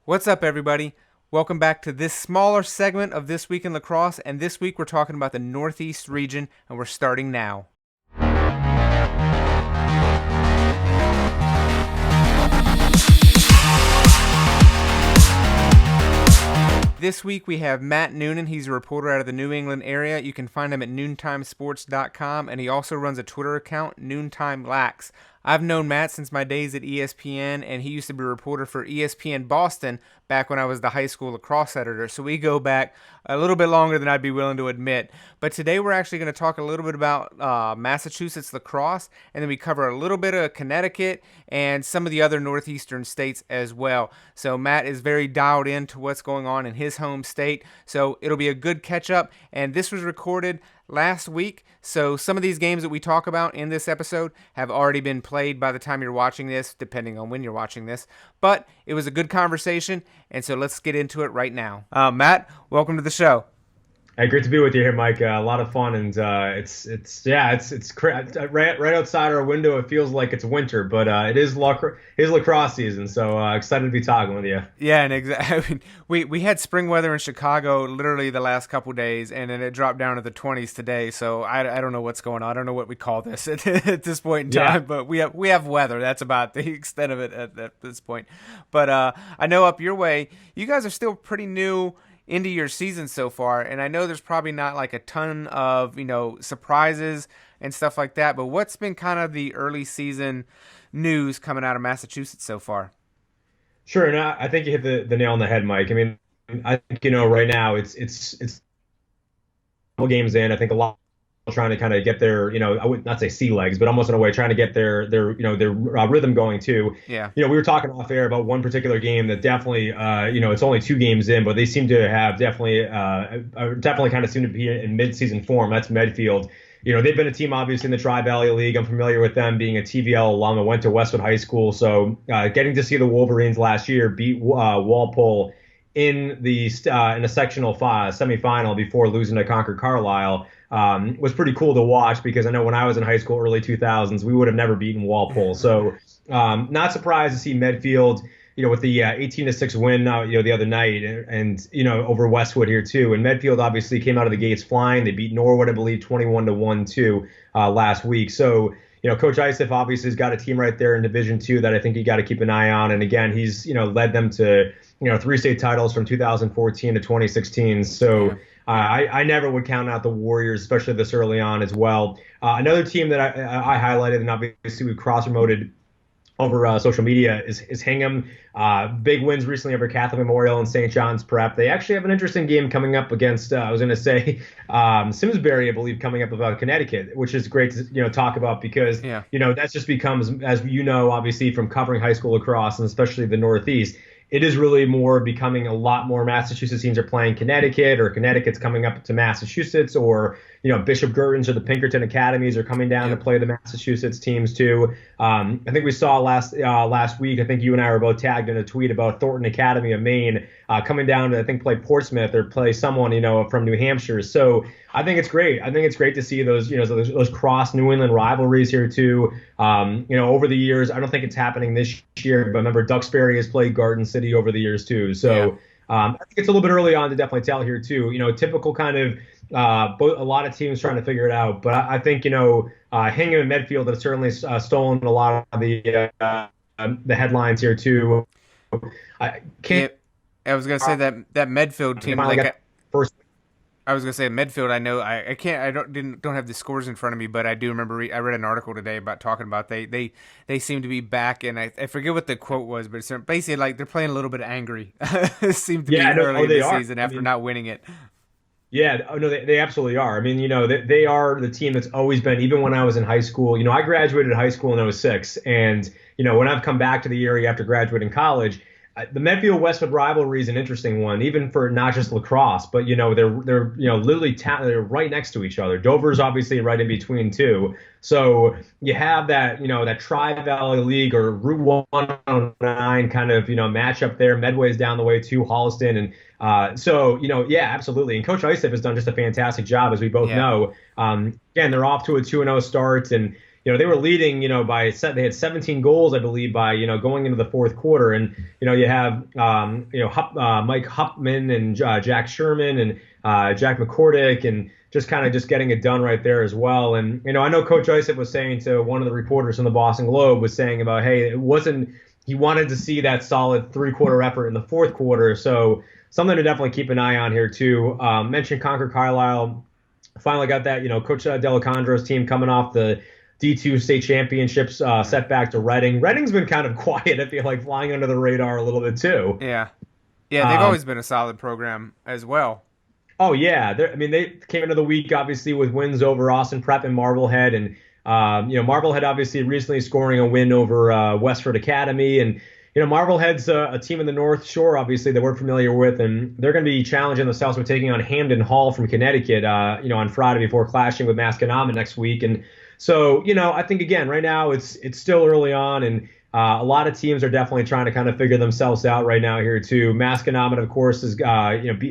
What's up, everybody? Welcome back to this smaller segment of This Week in Lacrosse, and this week we're talking about the Northeast region, and we're starting now. This week we have Matt Noonan. He's a reporter out of the New England area. You can find him at noontimesports.com, and he also runs a Twitter account, Noontime Lax. I've known Matt since my days at ESPN, and he used to be a reporter for ESPN Boston back when I was the high school lacrosse editor. So we go back a little bit longer than I'd be willing to admit. But today we're actually going to talk a little bit about Massachusetts lacrosse, and then we cover a little bit of Connecticut and some of the other northeastern states as well. So Matt is very dialed into what's going on in his home state. So it'll be a good catch up. And this was recorded last week, so some of these games that we talk about in this episode have already been played by the time you're watching this, depending on when you're watching this. But it was a good conversation, and so let's get into it right now. Matt, welcome to the show. Hey, great to be with you here, Mike. A lot of fun, and it's right outside our window. It feels like it's winter, but it is lacrosse season. So excited to be talking with you. Yeah, and exactly. I mean, we had spring weather in Chicago literally the last couple days, and then it dropped down to the 20s today. So I don't know what's going on. I don't know what we call this at this point in time, but we have weather. That's about the extent of it at this point. But I know up your way, you guys are still pretty new into your season so far, and I know there's probably not like a ton of surprises and stuff like that, but what's been kind of the early season news coming out of Massachusetts so far? Sure, and I think you hit the nail on the head, Mike. I mean, I think right now it's a couple games in. I think a lot trying to kind of get their, I would not say sea legs, but almost in a way trying to get their rhythm going too. Yeah. We were talking off air about one particular game that definitely, it's only 2 games in, but they seem to have definitely kind of seem to be in mid-season form. That's Medfield. They've been a team obviously in the Tri-Valley League. I'm familiar with them being a TVL alum. I went to Westwood High School, so getting to see the Wolverines last year beat Walpole in a sectional semifinal before losing to Concord Carlisle. Was pretty cool to watch because I know when I was in high school, early 2000s, we would have never beaten Walpole. So not surprised to see Medfield, with the 18-6 win, the other night and over Westwood here too. And Medfield obviously came out of the gates flying. They beat Norwood, I believe, 21-1 too last week. So, Coach Isif obviously has got a team right there in Division II that I think you got to keep an eye on. And again, he's, led them to, 3 state titles from 2014 to 2016. So yeah. I never would count out the Warriors, especially this early on as well. Another team that I highlighted, and obviously we cross-promoted over social media, is Hingham. Big wins recently over Catholic Memorial and St. John's Prep. They actually have an interesting game coming up against, Simsbury, I believe, coming up about Connecticut, which is great to talk about because, that just becomes, as obviously from covering high school lacrosse and especially the Northeast, it is really more becoming a lot more Massachusetts teams are playing Connecticut, or Connecticut's coming up to Massachusetts, or Bishop Gurton's or the Pinkerton Academies are coming down to play the Massachusetts teams too. I think we saw last week, I think you and I were both tagged in a tweet about Thornton Academy of Maine coming down to, I think, play Portsmouth or play someone from New Hampshire. So I think it's great. I think it's great to see those those cross New England rivalries here too. Over the years, I don't think it's happening this year, but remember Duxbury has played Garden City over the years too. So I think it's a little bit early on to definitely tell here too. Typical kind of a lot of teams trying to figure it out, but I think Hingham and Medfield have certainly stolen a lot of the headlines here too. I was gonna say that Medfield team, I was gonna say Medfield. I know I can't. I don't have the scores in front of me, but I do remember. I read an article today about talking about they seem to be back, and I forget what the quote was, but it's basically like they're playing a little bit angry. It seemed to be early in the season after not winning it. Yeah, no, they absolutely are. I mean, they are the team that's always been, even when I was in high school. I graduated high school in '06, and when I've come back to the area after graduating college, the Medfield Westwood rivalry is an interesting one, even for not just lacrosse, but they're literally they're right next to each other. Dover's obviously right in between too. So you have that that Tri-Valley League or Route 109 kind of matchup there. Medway's down the way too, Holliston, and absolutely. And Coach Isif has done just a fantastic job, as we both know. Again, they're off to a 2-0 start, and they were leading, they had 17 goals, I believe, by, going into the fourth quarter. And, you have, Mike Huppman and Jack Sherman and Jack McCordick and just getting it done right there as well. And, I know Coach Isaac was saying to one of the reporters from the Boston Globe was saying about, hey, he wanted to see that solid three-quarter effort in the fourth quarter. So something to definitely keep an eye on here too. Mentioned Concord Carlisle. Finally got that, Coach Delacondro's team coming off the D2 state championships, set back to Reading. Reading's been kind of quiet, I feel like, flying under the radar a little bit too. Yeah. Yeah, they've always been a solid program as well. Oh, yeah. They came into the week, obviously, with wins over Austin Prep and Marblehead. And, Marblehead obviously recently scoring a win over Westford Academy. And, Marblehead's a team in the North Shore, obviously, that we're familiar with, and they're going to be challenging themselves with taking on Hamden Hall from Connecticut, on Friday before clashing with Masconomet next week. And so, I think, again, right now it's still early on, and a lot of teams are definitely trying to kind of figure themselves out right now here, too. Masconomet, of course, is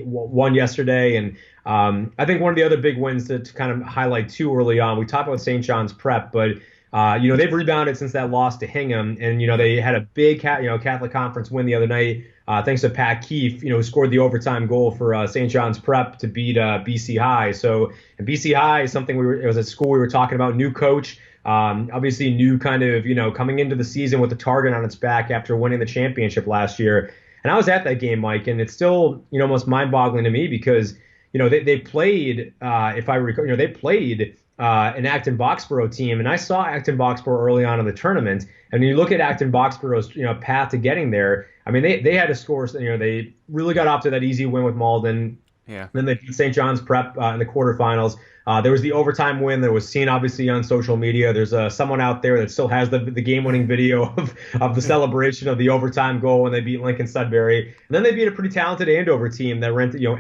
won yesterday, and I think one of the other big wins to kind of highlight, too, early on, we talked about St. John's Prep, but they've rebounded since that loss to Hingham, and they had a big Catholic Conference win the other night, thanks to Pat Keefe, who scored the overtime goal for St. John's Prep to beat BC High. So, and BC High is something it was a school we were talking about, new coach, obviously new kind of coming into the season with the target on its back after winning the championship last year. And I was at that game, Mike, and it's still almost mind-boggling to me because they played, if I recall, they played an Acton Boxborough team, and I saw Acton Boxborough early on in the tournament. And when you look at Acton Boxborough's path to getting there, they had to score. They really got off to that easy win with Malden. Yeah. Then they beat St. John's Prep in the quarterfinals. There was the overtime win that was seen obviously on social media. There's someone out there that still has the game-winning video of the celebration of the overtime goal when they beat Lincoln Sudbury. And then they beat a pretty talented Andover team that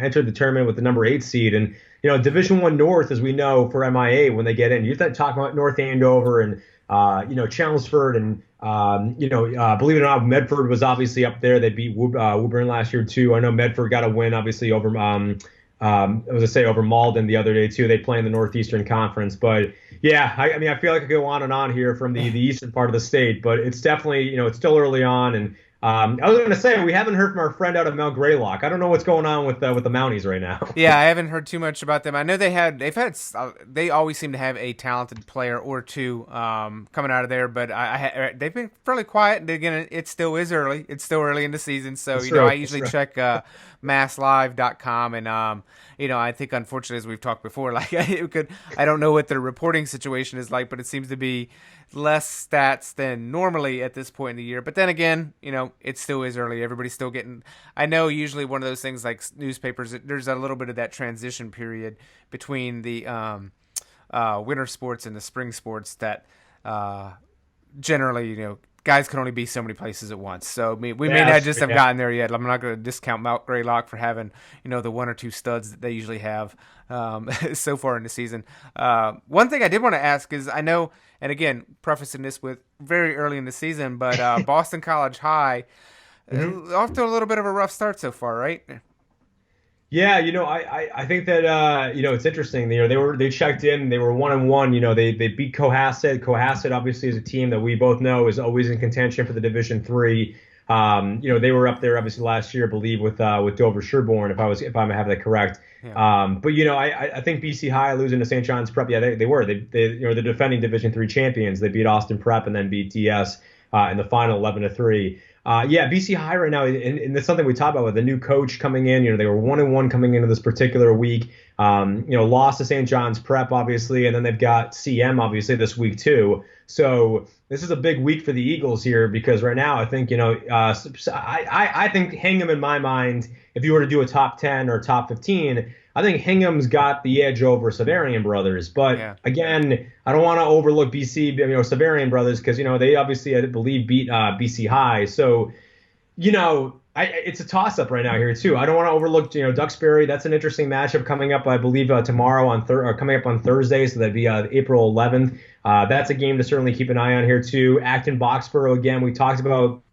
entered the tournament with the number 8 seed. And Division I North, as we know, for MIA when they get in, you talk about North Andover and Chelmsford and believe it or not, Medford was obviously up there. They beat Woburn last year too. I know Medford got a win obviously over over Malden the other day too. They play in the Northeastern Conference, but yeah, I feel like I could go on and on here from the eastern part of the state, but it's definitely it's still early on. And I was going to say, we haven't heard from our friend out of Mount Greylock. I don't know what's going on with the Mounties right now. Yeah, I haven't heard too much about them. I know they always seem to have a talented player or two coming out of there, but they've been fairly quiet. And again, it still is early. It's still early in the season, so I usually check masslive.com, and I think unfortunately, as we've talked before, like I don't know what their reporting situation is like, but it seems to be less stats than normally at this point in the year. But then again, it still is early. Everybody's still getting. I know usually one of those things like newspapers, there's a little bit of that transition period between the winter sports and the spring sports that generally, guys can only be so many places at once. So we may not just have gotten there yet. I'm not going to discount Mount Greylock for having, the one or two studs that they usually have so far in the season. One thing I did want to ask is I know, and again, prefacing this with very early in the season, but Boston College High, off to a little bit of a rough start so far, right? Yeah, I think that it's interesting. They checked in. They were 1-1. They beat Cohasset. Cohasset obviously is a team that we both know is always in contention for the Division III. They were up there obviously last year, I believe, with Dover Sherborne, if I have that correct. Yeah. But I think BC High losing to St. John's Prep. Yeah, they were. They're defending Division III champions. They beat Austin Prep and then beat DS in the final 11-3. BC High right now, and that's something we talked about with the new coach coming in. They were 1-1 coming into this particular week. Lost to St. John's Prep, obviously, and then they've got CM, obviously, this week too. So this is a big week for the Eagles here because right now I think, I think Hingham, in my mind, if you were to do a top 10 or top 15, I think Hingham's got the edge over Severian Brothers. But again, I don't want to overlook BC, Severian Brothers, because, they obviously, I believe, beat BC High. So, it's a toss-up right now here, too. I don't want to overlook, Duxbury. That's an interesting matchup coming up, I believe, tomorrow coming up on Thursday. So that'd be April 11th. That's a game to certainly keep an eye on here, too. Acton Boxborough, again, we talked about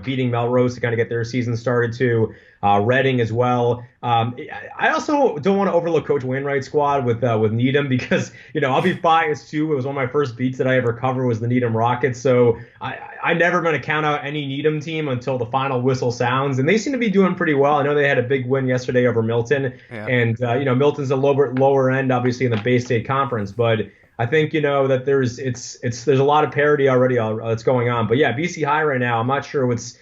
beating Melrose to kind of get their season started too. Reading as well. I also don't want to overlook Coach Wainwright's squad with Needham because I'll be biased too. It was one of my first beats that I ever covered was the Needham Rockets, so I never going to count out any Needham team until the final whistle sounds, and they seem to be doing pretty well. I know they had a big win yesterday over Milton, and Milton's a lower end obviously in the Bay State Conference, but I think that there's a lot of parity already that's going on. But yeah, BC High right now, I'm not sure what's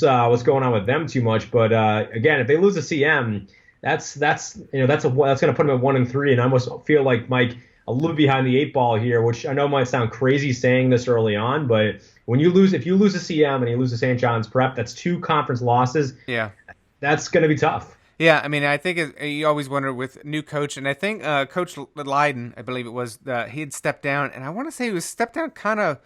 going on with them too much. But again, if they lose a CM, that's going to put them at 1-3, and I almost feel like Mike a little behind the 8 ball here, which I know might sound crazy saying this early on, but if you lose a CM and you lose to St. John's Prep, that's 2 conference losses. Yeah, that's going to be tough. Yeah, I mean, I think you always wonder with new coach, and I think Coach Leiden, I believe it was, he had stepped down, and I want to say he was stepped down kind of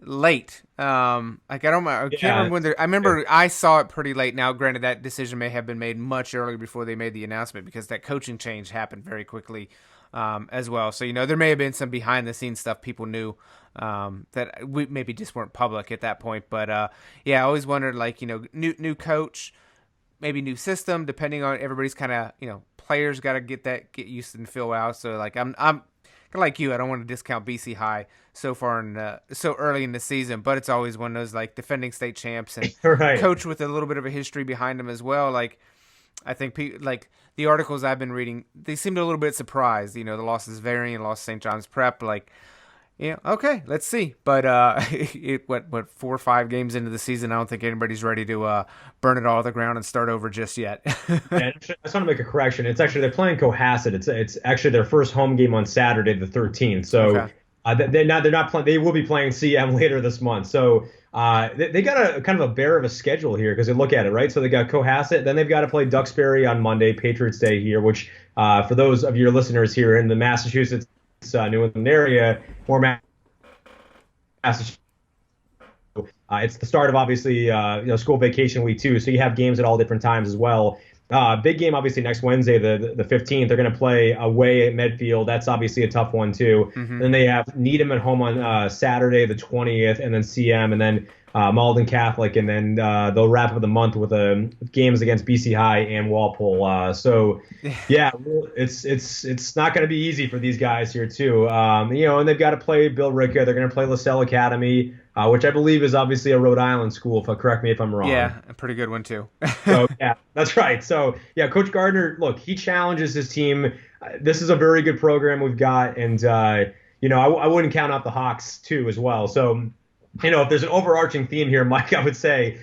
late. I can't remember when. I remember I saw it pretty late. Now, granted, that decision may have been made much earlier before they made the announcement because that coaching change happened very quickly as well. So there may have been some behind the scenes stuff people knew that we maybe just weren't public at that point. But I always wondered new coach. Maybe new system, depending on everybody's kind of, players got to get used to and fill out. So I'm kind of like you. I don't want to discount BC High so early in the season, but it's always one of those defending state champs and right. Coach with a little bit of a history behind them as well. I think the articles I've been reading, they seemed a little bit surprised. The losses Varian, lost St. John's Prep, okay, let's see. But 4 or 5 games into the season, I don't think anybody's ready to burn it all to the ground and start over just yet. Yeah, I just want to make a correction. It's actually they're playing Cohasset. It's actually their first home game on Saturday, the 13th. So okay. They're not playing. They will be playing CM later this month. So they got a kind of a bear of a schedule here because they look at it right. So they got Cohasset, then they've got to play Duxbury on Monday, Patriots Day here, which for those of your listeners here in the Massachusetts. New England area, more Massachusetts. It's the start of obviously school vacation week too, so you have games at all different times as well. Big game obviously next Wednesday, the 15th. They're going to play away at Medfield. That's obviously a tough one too. Mm-hmm. Then they have Needham at home on Saturday the 20th, and then CM, and then Malden Catholic, and then they'll wrap up the month with games against BC High and Walpole. So yeah, it's not going to be easy for these guys here too. And they've got to play Bill Ricca. They're going to play LaSalle Academy, which I believe is obviously a Rhode Island school. Correct me if I'm wrong. Yeah, a pretty good one too. So yeah, that's right. So yeah, Coach Gardner, look, he challenges his team. This is a very good program we've got, and I wouldn't count out the Hawks too as well. So. If there's an overarching theme here, Mike, I would say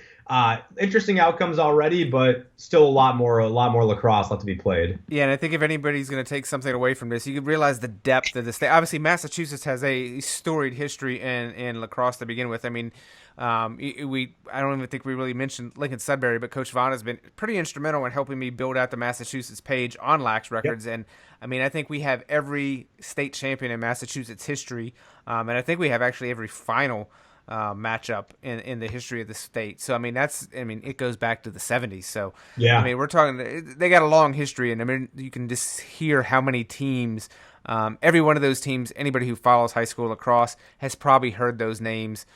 interesting outcomes already, but still a lot more lacrosse left to be played. Yeah, and I think if anybody's going to take something away from this, you can realize the depth of the state. Obviously, Massachusetts has a storied history in lacrosse to begin with. I mean, I don't even think we really mentioned Lincoln Sudbury, but Coach Vaughn has been pretty instrumental in helping me build out the Massachusetts page on Lax Records. Yep. And I mean, I think we have every state champion in Massachusetts history, and I think we have actually every final matchup in the history of the state. So I mean it goes back to the 70s. So yeah, I mean we're talking they got a long history, and I mean you can just hear how many teams, every one of those teams, anybody who follows high school lacrosse has probably heard those names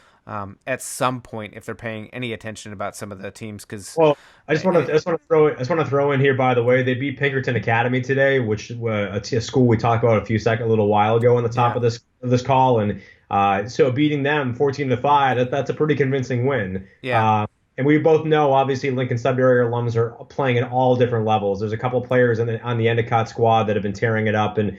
at some point if they're paying any attention about some of the teams. Because I just want to throw in here, by the way, they beat Pinkerton Academy today, which a school we talked about a little while ago on the top of this call, and so beating them 14-5, that's a pretty convincing win. Yeah. And we both know, obviously, Lincoln Sudbury alums are playing at all different levels. There's a couple players on the Endicott squad that have been tearing it up, and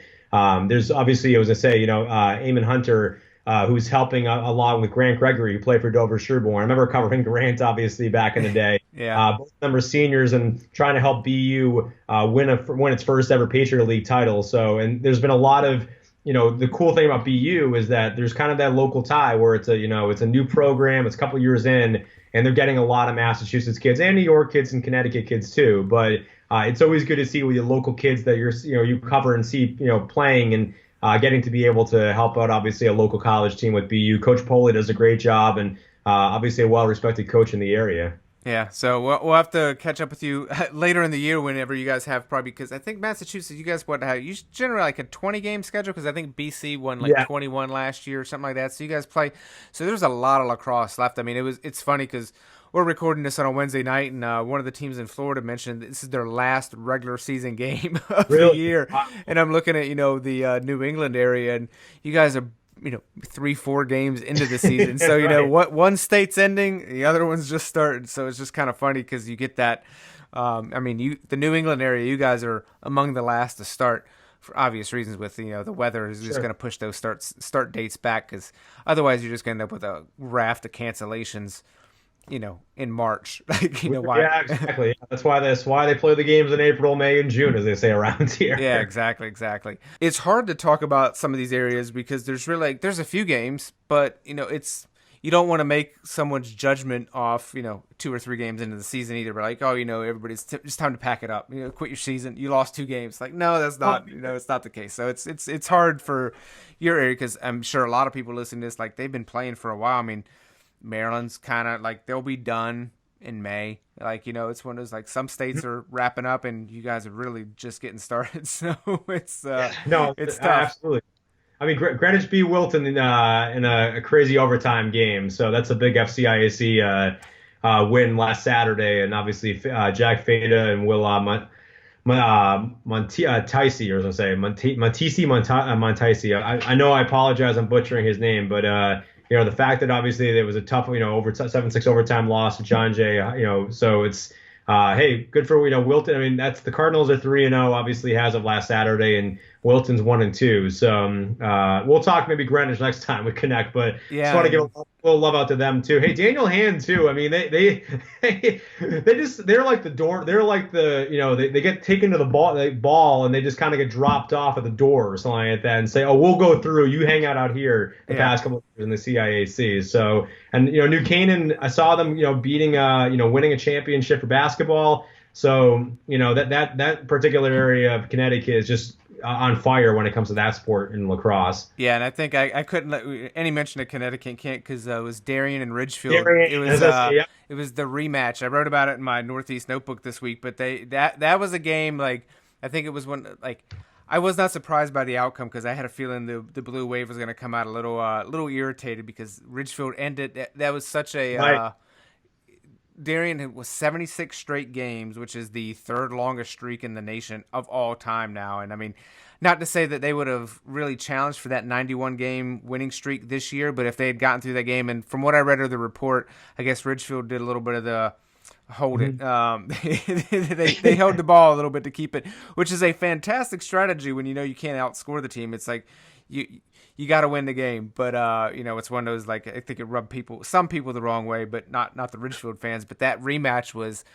there's obviously, I was gonna say, Eamon Hunter, who's helping along with Grant Gregory, who played for Dover Sherborne. I remember covering Grant, obviously, back in the day. Yeah. Both of them are seniors and trying to help BU win its first ever Patriot League title. So, and there's been a lot of, the cool thing about BU is that there's kind of that local tie where it's a new program, it's a couple years in, and they're getting a lot of Massachusetts kids and New York kids and Connecticut kids too. But it's always good to see with your local kids that you cover and see playing and getting to be able to help out obviously a local college team with BU. Coach Poli does a great job, and obviously a well-respected coach in the area. Yeah, so we'll have to catch up with you later in the year whenever you guys have, probably, because I think Massachusetts, you guys you generally like a 20-game schedule, because I think BC won 21 last year or something like that. So you guys play. So there's a lot of lacrosse left. I mean, it's funny because we're recording this on a Wednesday night, and one of the teams in Florida mentioned this is their last regular season game of the Really? year. And I'm looking at the New England area, and you guys are 3-4 games into the season. So Right. what one state's ending, the other one's just starting. So it's just kind of funny because you get that. The New England area, you guys are among the last to start for obvious reasons. With the weather is just Sure. going to push those start dates back, because otherwise you're just going to end up with a raft of cancellations. In March, why? Yeah, exactly. That's why they play the games in April, May, and June, as they say around here. Yeah, exactly. It's hard to talk about some of these areas because there's a few games, but it's you don't want to make someone's judgment off 2 or 3 games into the season either. But like, everybody's it's time to pack it up. Quit your season. You lost 2 games. Like, no, that's not it's not the case. So it's hard for your area because I'm sure a lot of people listening to this, like, they've been playing for a while. I mean, Maryland's kind of like they'll be done in May. Like, it's one of those, like, some states are wrapping up and you guys are really just getting started. So it's No, it's tough. absolutely. I mean, Greenwich beat Wilton in a crazy overtime game, so that's a big FCIAC win last Saturday, and obviously Jack Fada and Will Monticey, or as I say, Monticey. I know I apologize, I'm butchering his name, but the fact that obviously there was a tough, over 7-6 overtime loss to John Jay, so it's hey, good for Wilton. I mean, that's the Cardinals are 3-0, obviously, as of last Saturday, and Wilton's 1-2. So we'll talk maybe Greenwich next time we connect, but just want to give a little love out to them too. Hey, Daniel Hand too. I mean, they're like the door. They're like they get taken to the ball and they just kind of get dropped off at the door or something like that and say, oh, we'll go through. You hang out here the past couple of years in the CIAC. So, and New Canaan, I saw them beating winning a championship for basketball. So that particular area of Connecticut is just on fire when it comes to that sport in lacrosse. Yeah, and I think I couldn't let any mention of Connecticut can't because it was Darien and Ridgefield. It was the rematch. I wrote about it in my Northeast notebook this week, but that was a game, like, I think it was one, like, I was not surprised by the outcome because I had a feeling the Blue Wave was going to come out a little irritated because Ridgefield ended. That was such a Right. Darien was 76 straight games, which is the 3rd longest streak in the nation of all time now. And I mean, not to say that they would have really challenged for that 91 game winning streak this year, but if they had gotten through that game, and from what I read of the report, I guess Ridgefield did a little bit of the hold it. They held the ball a little bit to keep it, which is a fantastic strategy when you can't outscore the team. It's like you got to win the game, but it's one of those, like, I think it rubbed some people the wrong way, but not the Ridgefield fans. But that rematch was,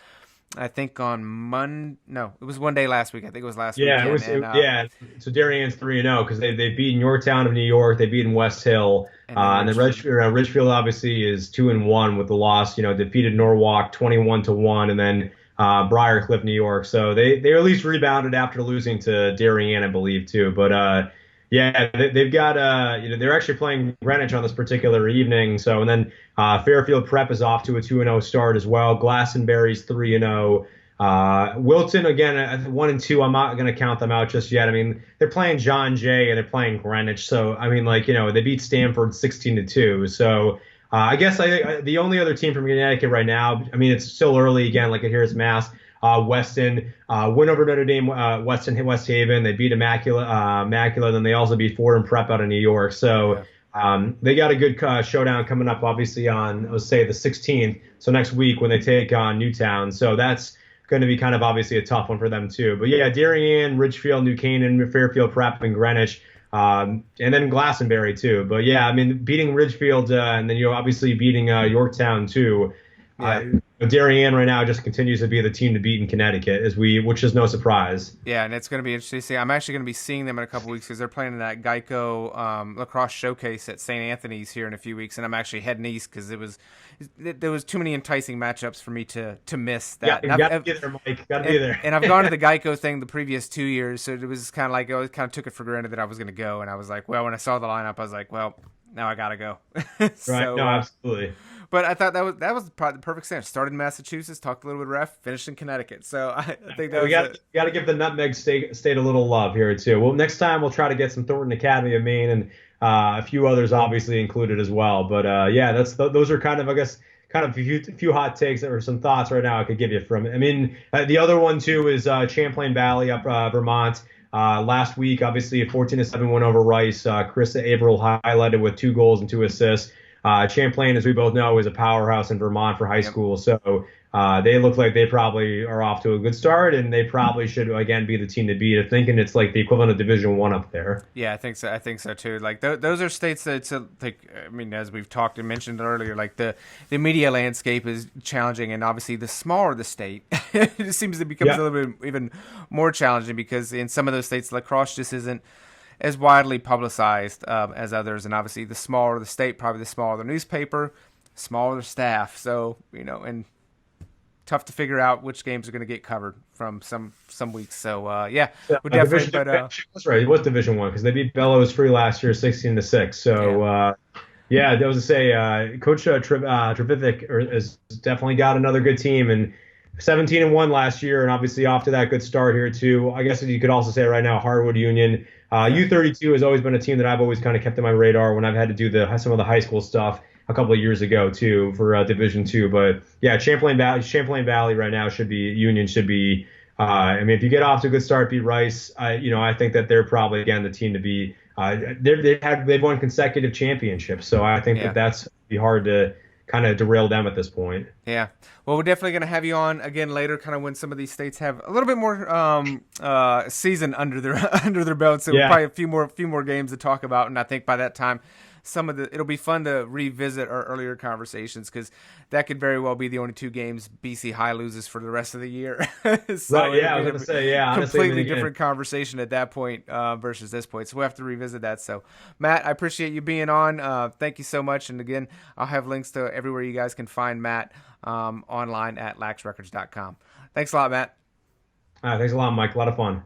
I think, on Monday. No, it was one day last week. I think it was last week. Yeah, So Darien's 3-0 because they beat Yorktown of New York. They beat West Hill, and then Ridgefield obviously is 2-1 with the loss. Defeated Norwalk 21-1, and then Briarcliff, New York. So they at least rebounded after losing to Darien, I believe, too. But yeah, they've got they're actually playing Greenwich on this particular evening. So, and then Fairfield Prep is off to a 2-0 start as well. Glastonbury's 3-0. Wilton again 1-2. I'm not going to count them out just yet. I mean, they're playing John Jay and they're playing Greenwich. So I mean, they beat Stanford 16-2. So I guess the only other team from Connecticut right now. I mean, it's still early again. Like here's Mass. Weston win over Notre Dame, West Haven. They beat Immaculate. Then they also beat Fordham Prep out of New York. So they got a good showdown coming up, obviously on, let's say, the 16th. So next week when they take on Newtown. So that's going to be kind of obviously a tough one for them too. But yeah, Darien, Ridgefield, New Canaan, Fairfield Prep, and Greenwich. And then Glastonbury too. But yeah, I mean, beating Ridgefield and then obviously beating Yorktown too. Darien right now just continues to be the team to beat in Connecticut, which is no surprise. Yeah, and it's going to be interesting to see. I'm actually going to be seeing them in a couple weeks because they're playing in that Geico lacrosse showcase at St. Anthony's here in a few weeks, and I'm actually heading east because there was too many enticing matchups for me to miss that. Yeah, got to be there, Mike. Got to be there. And I've gone to the Geico thing the previous 2 years, so it was kind of like I always kind of took it for granted that I was going to go, and I was like, well, when I saw the lineup, I was like, well, now I got to go. So, right? No, absolutely. But I thought that was probably the perfect sense. Started in Massachusetts, talked a little bit of ref, finished in Connecticut. So I think that we got to give the Nutmeg State a little love here too. Well, next time we'll try to get some Thornton Academy of Maine and a few others obviously included as well. But yeah, those are kind of, I guess, kind of a few hot takes or some thoughts right now I could give you from it. I mean, the other one too is Champlain Valley up Vermont. Last week, obviously a 14-7 win over Rice. Krista Averill highlighted with 2 goals and 2 assists. Champlain, as we both know, is a powerhouse in Vermont for high Yep. school. So they look like they probably are off to a good start, and they probably should again be the team to beat. I'm thinking it's like the equivalent of Division One up there. Yeah, I think so. I think so too. Like those are states that it's like I mean, as we've talked and mentioned earlier, like the media landscape is challenging, and obviously the smaller the state, it seems to become a little bit even more challenging because in some of those states, lacrosse just isn't as widely publicized as others, and obviously the smaller the state, probably the smaller the newspaper, smaller the staff. So and tough to figure out which games are going to get covered from some weeks. So yeah, we definitely. That's right. It was Division One because they beat Bellows Free last year, 16-6. So yeah, that was to say, Coach Trevivic has definitely got another good team and 17-1 last year, and obviously off to that good start here too. I guess you could also say right now, Harwood Union. U32 has always been a team that I've always kind of kept on my radar when I've had to do some of the high school stuff a couple of years ago too for Division Two. But yeah, Champlain Valley right now Union should be. I mean, if you get off to a good start, beat Rice. I think that they're probably again the team to be. They've won consecutive championships, so I think that's be hard to kind of derail them at this point. Yeah. Well, we're definitely going to have you on again later, kind of when some of these states have a little bit more season under their belt. So probably a few more games to talk about, and I think by that time, it'll be fun to revisit our earlier conversations because that could very well be the only 2 games BC High loses for the rest of the year. So right? Yeah, I was going to say honestly, completely different conversation at that point versus this point. So we'll have to revisit that. So Matt, I appreciate you being on. Thank you so much. And again, I'll have links to everywhere you guys can find Matt online at laxrecords.com. Thanks a lot, Matt. Thanks a lot, Mike. A lot of fun.